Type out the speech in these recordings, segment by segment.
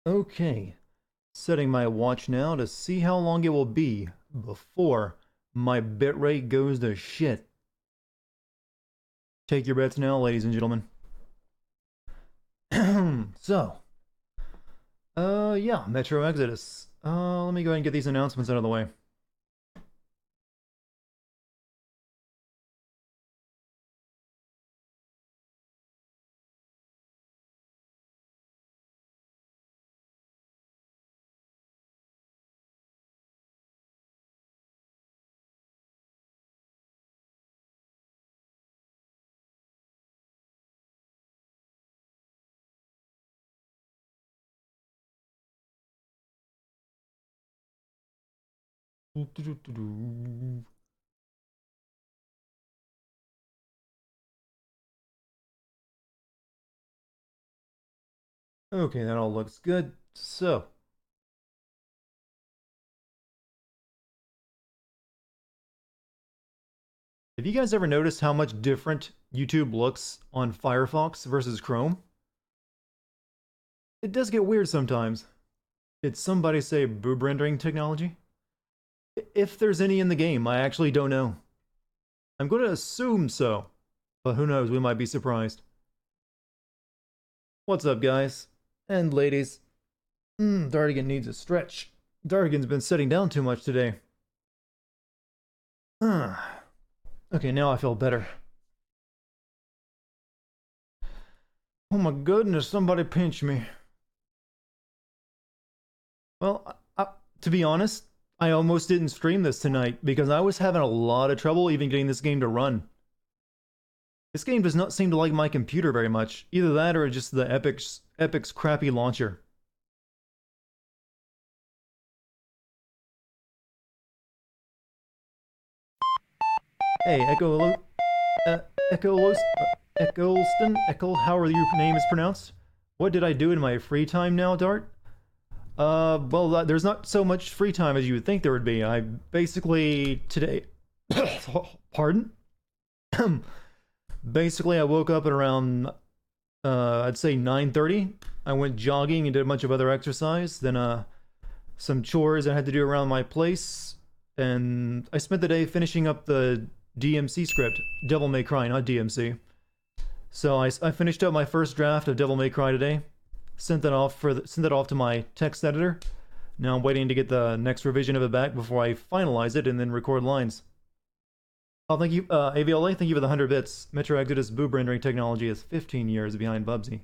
Okay, setting my watch now to see how long it will be before my bitrate goes to shit. Take your bets now, ladies and gentlemen. So, yeah, Metro Exodus. Let me go ahead and get these announcements out of the way. Okay, that all looks good. So, have you guys ever noticed how much different YouTube looks on Firefox versus Chrome? It does get weird sometimes. Did somebody say boob rendering technology? If there's any in the game, I actually don't know. I'm going to assume so, but who knows, we might be surprised. What's up, guys? And ladies. Dartigan needs a stretch. Dartigan's been sitting down too much today. Okay, now I feel better. Oh my goodness, somebody pinch me. Well, to be honest, I almost didn't stream this tonight because I was having a lot of trouble even getting this game to run. This game does not seem to like my computer very much. Either that or just the Epic's crappy launcher. Hey, Eccleston, however your name is pronounced. What did I do in my free time now, Dart? Well, there's not so much free time as you would think there would be. I basically, today, pardon? Basically, I woke up at around, I'd say 9:30. I went jogging and did a bunch of other exercise. Then, some chores I had to do around my place. And I spent the day finishing up the DMC script. Devil May Cry, not DMC. So I finished up my first draft of Devil May Cry today. Sent that off to my text editor. Now I'm waiting to get the next revision of it back before I finalize it and then record lines. Oh, thank you, AVLA, thank you for the 100 bits. Metro Exodus boob rendering technology is 15 years behind Bubsy.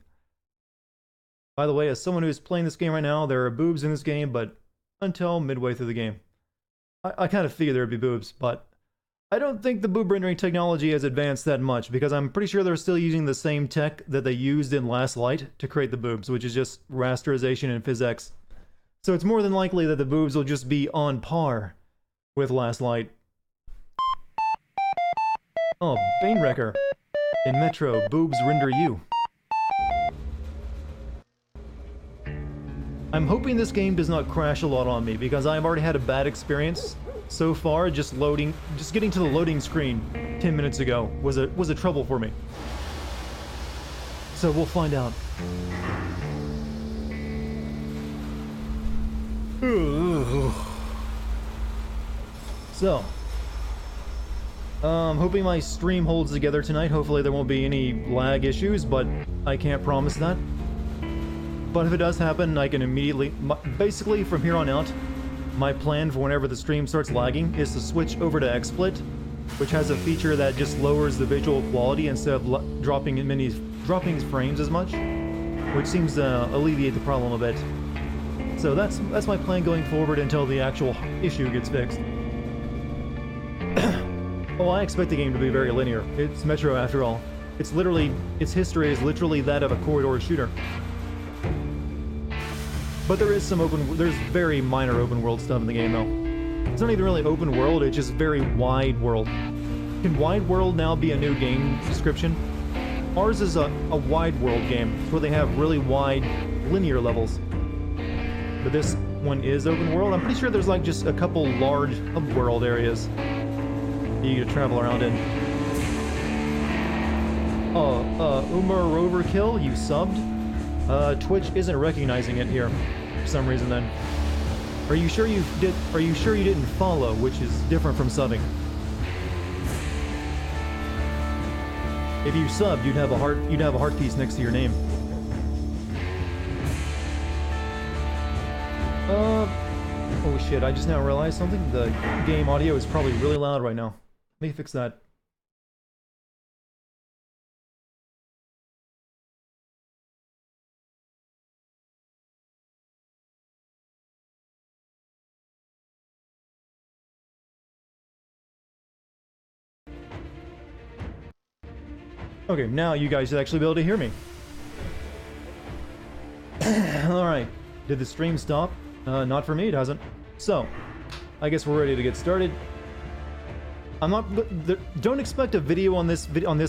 By the way, as someone who's playing this game right now, there are boobs in this game, but until midway through the game. I kind of figured there would be boobs, but I don't think the boob rendering technology has advanced that much because I'm pretty sure they're still using the same tech that they used in Last Light to create the boobs, which is just rasterization and PhysX. So it's more than likely that the boobs will just be on par with Last Light. Oh, Banewrecker. In Metro, boobs render you. I'm hoping this game does not crash a lot on me because I've already had a bad experience so far. Just getting to the loading screen 10 minutes ago was a trouble for me. So we'll find out. So, hoping my stream holds together tonight. Hopefully there won't be any lag issues, but I can't promise that. But if it does happen, I can immediately... Basically, from here on out, my plan for whenever the stream starts lagging is to switch over to XSplit, which has a feature that just lowers the visual quality instead of dropping frames as much, which seems to alleviate the problem a bit. So that's my plan going forward until the actual issue gets fixed. Oh, I expect the game to be very linear. It's Metro after all. Its history is literally that of a corridor shooter. But there's very minor open world stuff in the game though. It's not even really open world, it's just very wide world. Can wide world now be a new game description? Ours is a wide world game, where they have really wide linear levels. But this one is open world. I'm pretty sure there's like just a couple large hub world areas that you can travel around in. Umar Roverkill, you subbed? Twitch isn't recognizing it here for some reason then. Are you sure you didn't follow, which is different from subbing? If you subbed, you'd have a heart piece next to your name. Oh shit, I just now realized something. The game audio is probably really loud right now. Let me fix that. Okay, now you guys should actually be able to hear me. Alright, did the stream stop? Not for me, it hasn't. So, I guess we're ready to get started. I'm not... Don't expect a video on this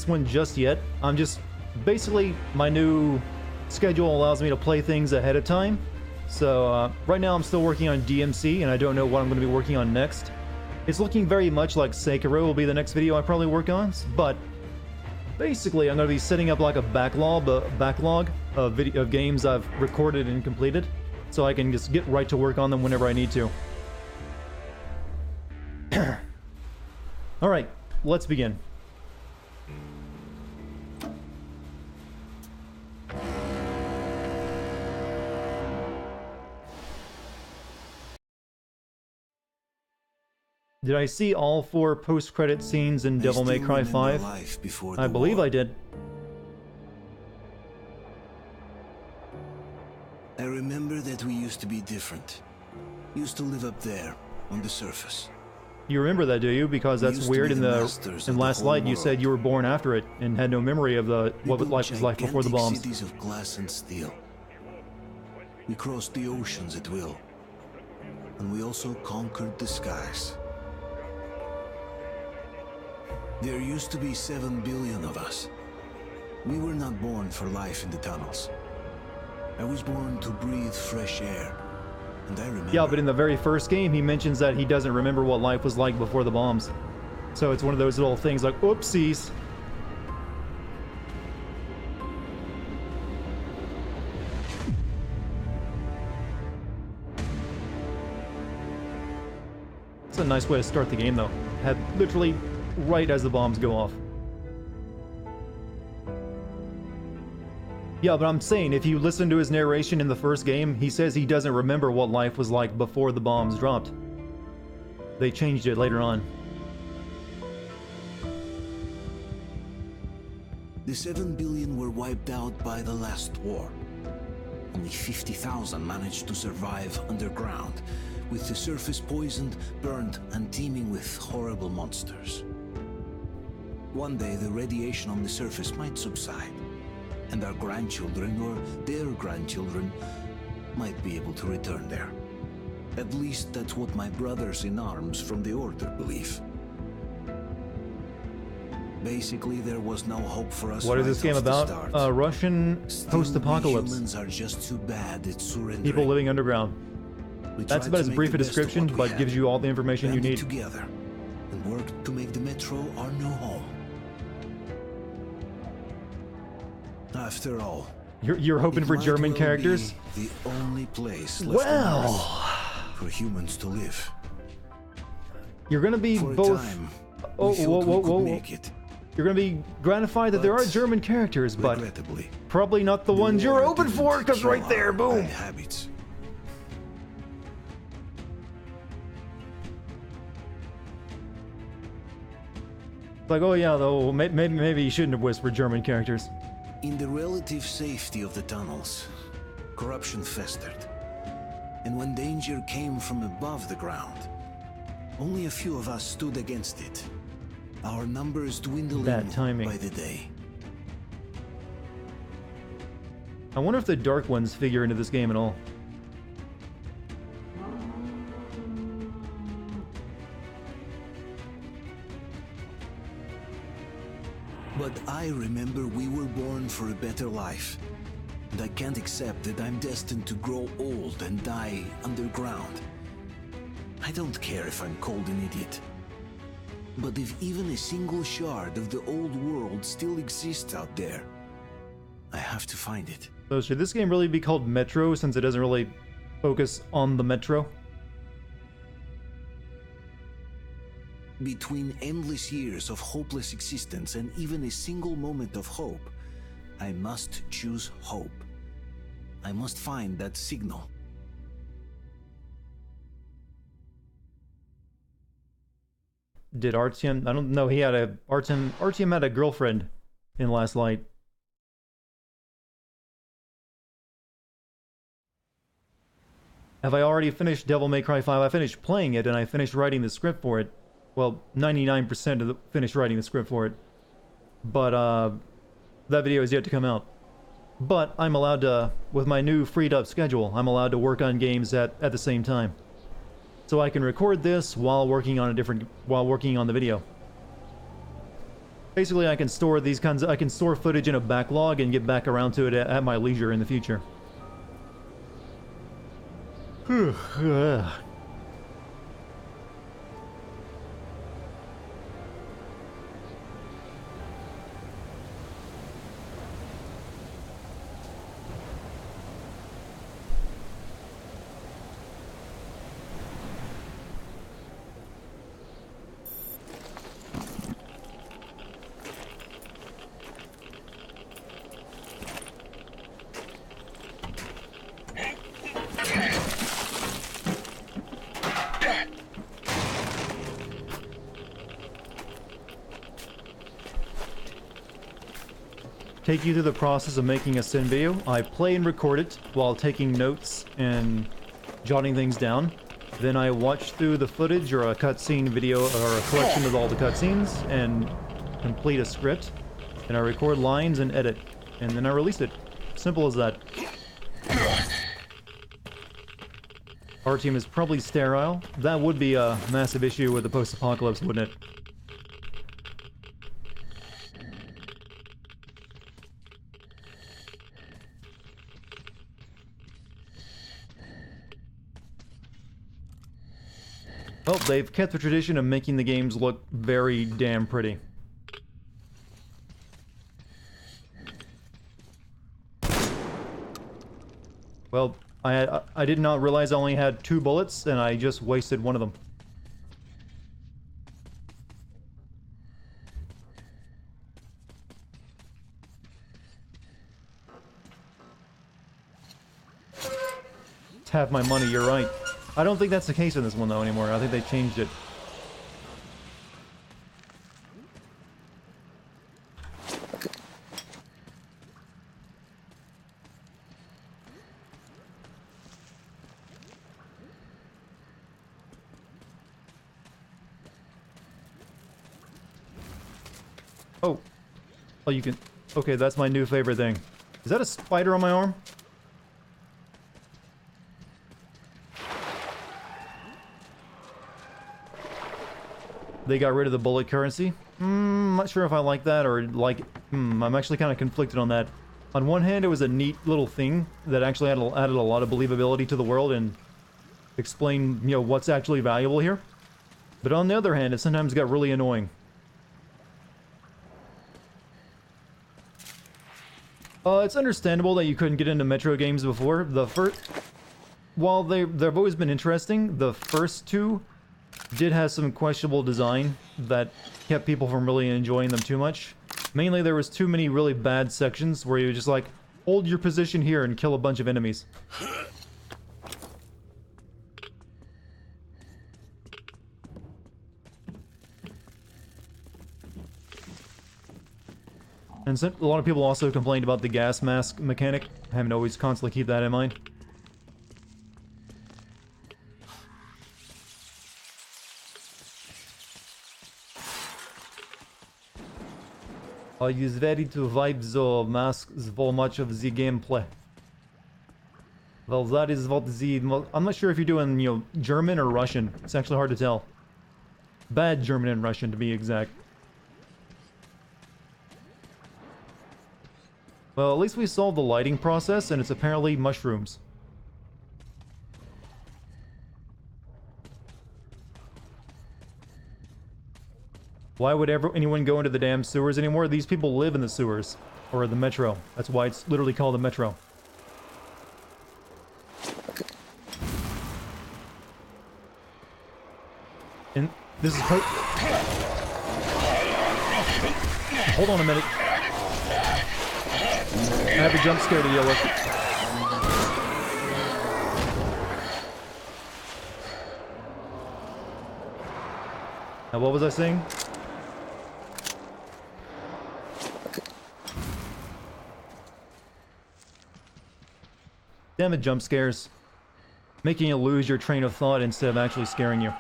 one just yet. I'm just... Basically, my new schedule allows me to play things ahead of time. So, right now I'm still working on DMC, and I don't know what I'm going to be working on next. It's looking very much like Sekiro will be the next video I probably work on, but... Basically, I'm going to be setting up like a backlog of games I've recorded and completed, so I can just get right to work on them whenever I need to. Alright, let's begin. Did I see all 4 post-credit scenes in Devil May Cry 5? I believe I did. I remember that we used to be different. Used to live up there, on the surface. You remember that, do you? Because that's weird. In Last Light, you said you were born after it and had no memory of what life was like before the bombs. Cities of glass and steel. We crossed the oceans at will, and we also conquered the skies. There used to be 7 billion of us. We were not born for life in the tunnels. I was born to breathe fresh air, and I remember... Yeah, but in the very first game, he mentions that he doesn't remember what life was like before the bombs. So it's one of those little things like, oopsies. It's a nice way to start the game, though. Had literally right as the bombs go off. Yeah, but I'm saying, if you listen to his narration in the first game, he says he doesn't remember what life was like before the bombs dropped. They changed it later on. The 7 billion were wiped out by the last war. Only 50,000 managed to survive underground, with the surface poisoned, burned, and teeming with horrible monsters. One day the radiation on the surface might subside, and our grandchildren or their grandchildren might be able to return there. At least that's what my brothers in arms from the Order believe. Basically, there was no hope for us. What is this game about? Russian post-apocalypse. Humans are just too bad at surrendering. People living underground. That's about as brief a description, but gives you all the information you need. Together and worked to make the metro our new home. After all, you're hoping for German characters? The only place left on Earth for humans to live. You're gonna be for both. Time, whoa! Make it. You're gonna be gratified that there are German characters, but probably not the ones you're hoping for. Because right there, boom. Habits. Like, oh yeah, though maybe you shouldn't have whispered German characters. In the relative safety of the tunnels, corruption festered. And when danger came from above the ground, only a few of us stood against it. Our numbers dwindling by the day. I wonder if the Dark Ones figure into this game at all. But I remember we were born for a better life. And I can't accept that I'm destined to grow old and die underground. I don't care if I'm called an idiot. But if even a single shard of the old world still exists out there, I have to find it. So should this game really be called Metro since it doesn't really focus on the Metro? Between endless years of hopeless existence and even a single moment of hope, I must choose hope. I must find that signal. Did Artyom? I don't know. He had a Artyom had a girlfriend in Last Light. Have I already finished Devil May Cry 5? I finished playing it and I finished writing the script for it. Well, 99% of the finished writing the script for it. But that video is yet to come out. But I'm allowed to, with my new freed up schedule, I'm allowed to work on games at the same time. So I can record this while working on the video. Basically, I can store I can store footage in a backlog and get back around to it at my leisure in the future. Take you through the process of making a sim video. I play and record it while taking notes and jotting things down. Then I watch through the footage or a cutscene video or a collection of all the cutscenes and complete a script. And I record lines and edit. And then I release it. Simple as that. Our team is probably sterile. That would be a massive issue with the post-apocalypse, wouldn't it? Well, they've kept the tradition of making the games look very damn pretty. Well, I did not realize I only had 2 bullets, and I just wasted one of them. It's half my money, you're right. I don't think that's the case in this one, though, anymore. I think they changed it. Oh. Oh, you can... Okay, that's my new favorite thing. Is that a spider on my arm? They got rid of the bullet currency. I'm not sure if I like that or like... I'm actually kind of conflicted on that. On one hand, it was a neat little thing that actually added a lot of believability to the world and explained, you know, what's actually valuable here. But on the other hand, it sometimes got really annoying. It's understandable that you couldn't get into Metro games before. The first... While they've always been interesting, the first 2 did have some questionable design that kept people from really enjoying them too much. Mainly there was too many really bad sections where you just like, hold your position here and kill a bunch of enemies. And so, a lot of people also complained about the gas mask mechanic. Having to always constantly keep that in mind. I use ready to wipe the masks for much of the gameplay. Well, that is what the... I'm not sure if you're doing, you know, German or Russian. It's actually hard to tell. Bad German and Russian, to be exact. Well, at least we solved the lighting process, and it's apparently mushrooms. Why would anyone go into the damn sewers anymore? These people live in the sewers. Or the metro. That's why it's literally called the metro. This is hold on a minute. I have a jump scare to deal with. Now, what was I saying? Damn it, jump scares. Making you lose your train of thought instead of actually scaring you.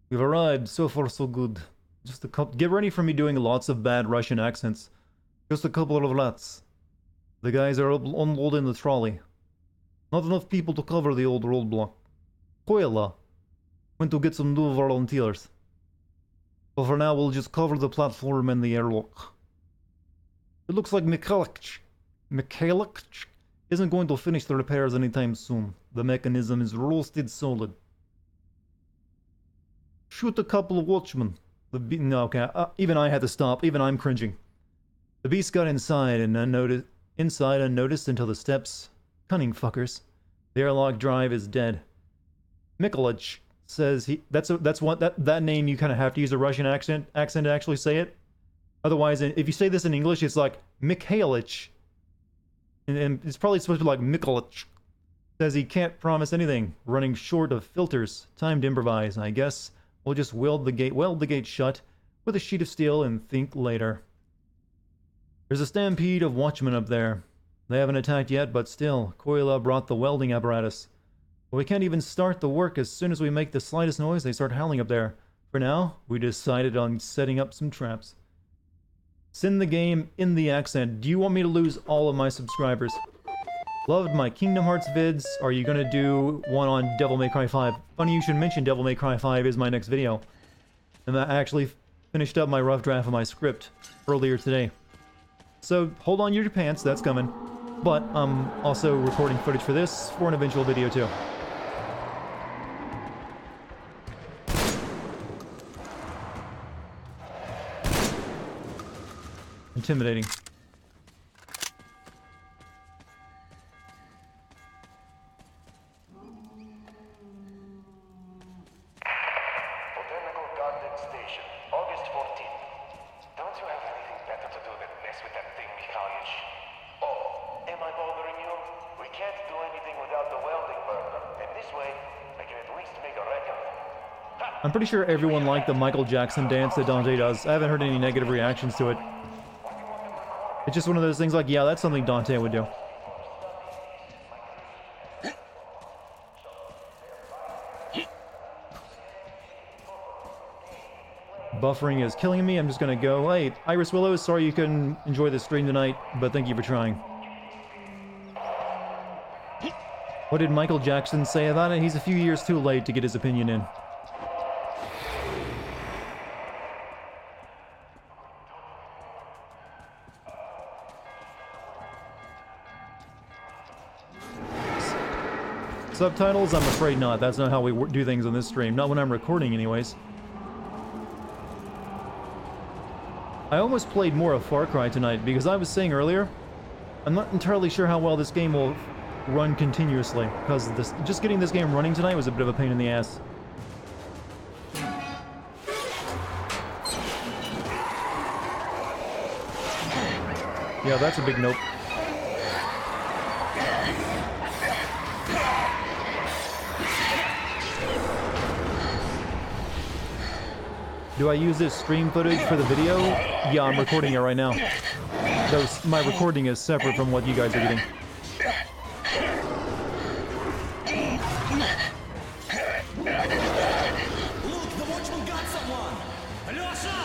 We've arrived. So far, so good. Just a couple. Get ready for me doing lots of bad Russian accents. Just a couple of rats. The guys are unloading the trolley. Not enough people to cover the old roadblock. Koila. Went to get some new volunteers. But for now, we'll just cover the platform and the airlock. It looks like Mikhailuk isn't going to finish the repairs anytime soon. The mechanism is roasted solid. Shoot a couple of watchmen. No, okay. Even I had to stop. Even I'm cringing. The beast got inside unnoticed until the steps. Cunning fuckers. The airlock drive is dead. Mikulich says he. That name you kind of have to use a Russian accent to actually say it. Otherwise, if you say this in English, it's like Mikhailych. And it's probably supposed to be like Mikulich. Says he can't promise anything. Running short of filters. Time to improvise, I guess. We'll just weld the gate shut with a sheet of steel and think later. There's a stampede of watchmen up there. They haven't attacked yet, but still, Koila brought the welding apparatus. But we can't even start the work. As soon as we make the slightest noise, they start howling up there. For now, we decided on setting up some traps. Send the game in the accent. Do you want me to lose all of my subscribers? Loved my Kingdom Hearts vids. Are you gonna do one on Devil May Cry 5? Funny you should mention Devil May Cry 5 is my next video. And I actually finished up my rough draft of my script earlier today. So hold on your pants, that's coming. But I'm also recording footage for this for an eventual video too. Intimidating. I'm pretty sure everyone liked the Michael Jackson dance that Dante does. I haven't heard any negative reactions to it. It's just one of those things like, yeah, that's something Dante would do. Buffering is killing me. I'm just gonna go, hey, Iris Willows, sorry you couldn't enjoy the stream tonight, but thank you for trying. What did Michael Jackson say about it? He's a few years too late to get his opinion in. Subtitles? I'm afraid not. That's not how we do things on this stream. Not when I'm recording, anyways. I almost played more of Far Cry tonight, because I was saying earlier, I'm not entirely sure how well this game will run continuously, because just getting this game running tonight was a bit of a pain in the ass. Yeah, that's a big nope. Do I use this stream footage for the video? Yeah, I'm recording it right now. Though my recording is separate from what you guys are getting. Look, the watchman got someone! Alyosha!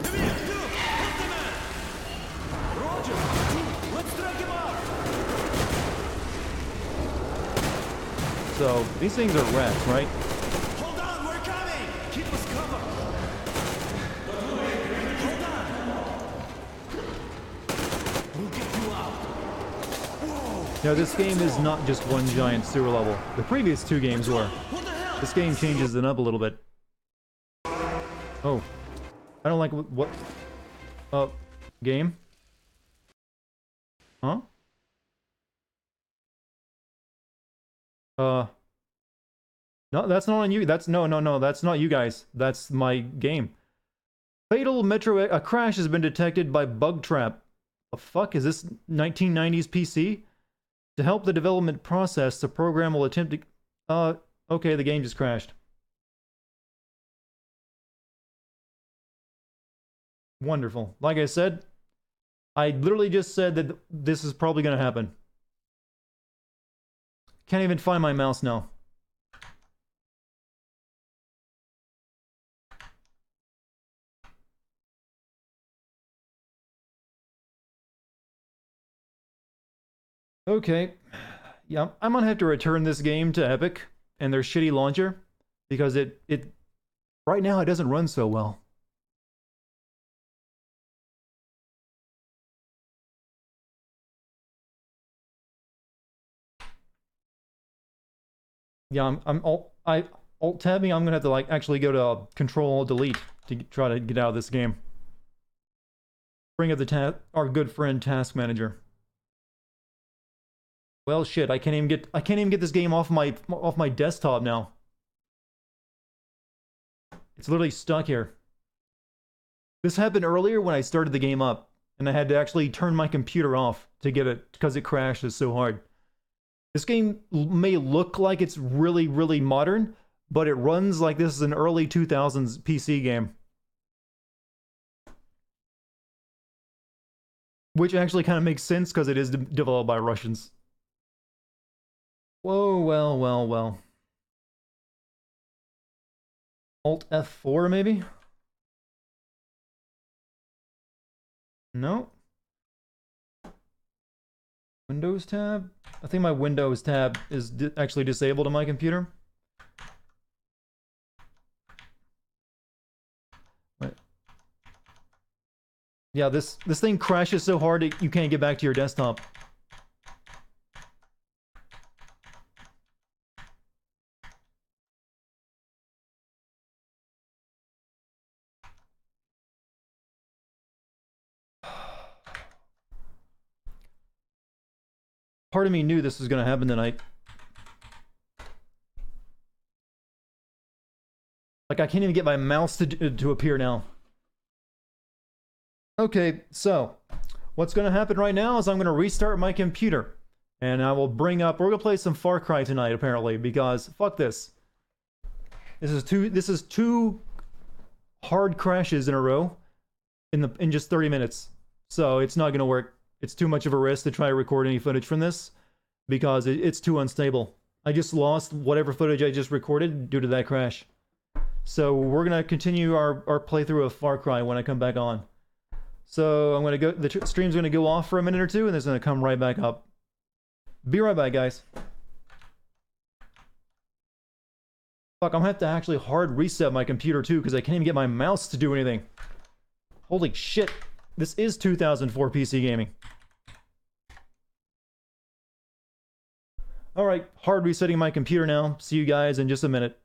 Come here, dude! Help the man! Roger! Let's drag him out! So, these things are rats, right? Hold on, we're coming! Keep us covered! Hold on! We'll get you out! Whoa! No, this game is not just one giant sewer level. The previous two games were. What the hell? This game changes it up a little bit. Oh. I don't like what... game? Huh? No, that's not on you. That's... No. That's not you guys. That's my game. Fatal a crash has been detected by Bug Trap. The fuck? Is this 1990s PC? To help the development process, the program will attempt to... okay, the game just crashed. Wonderful. Like I said, I literally just said that this is probably going to happen. Can't even find my mouse now. Okay. Yeah, I'm gonna have to return this game to Epic and their shitty launcher because it right now it doesn't run so well. Yeah, alt tabbing. I'm gonna have to like actually go to Control Delete to try to get out of this game. Bring up our good friend Task Manager. Well, shit, I can't even get this game off my desktop now. It's literally stuck here. This happened earlier when I started the game up, and I had to actually turn my computer off to get it because it crashes so hard. This game may look like it's really, really modern, but it runs like this is an early 2000s PC game. Which actually kind of makes sense because it is developed by Russians. Whoa, well. Alt F4 maybe? No. Windows tab? I think my Windows tab is actually disabled on my computer. Wait. Yeah, this thing crashes so hard that you can't get back to your desktop. Part of me knew this was going to happen tonight. Like, I can't even get my mouse to appear now. Okay, so what's going to happen right now is I'm going to restart my computer. And I will bring up... We're going to play some Far Cry tonight, apparently, because fuck this. This is two hard crashes in a row in just 30 minutes. So it's not going to work. It's too much of a risk to try to record any footage from this because it's too unstable. I just lost whatever footage I just recorded due to that crash. So we're going to continue our playthrough of Far Cry when I come back on. So I'm going to go, the stream's going to go off for a minute or two and it's going to come right back up. Be right back, guys. Fuck, I'm going to have to actually hard reset my computer too because I can't even get my mouse to do anything. Holy shit. This is 2004 PC gaming. Alright, hard resetting my computer now. See you guys in just a minute.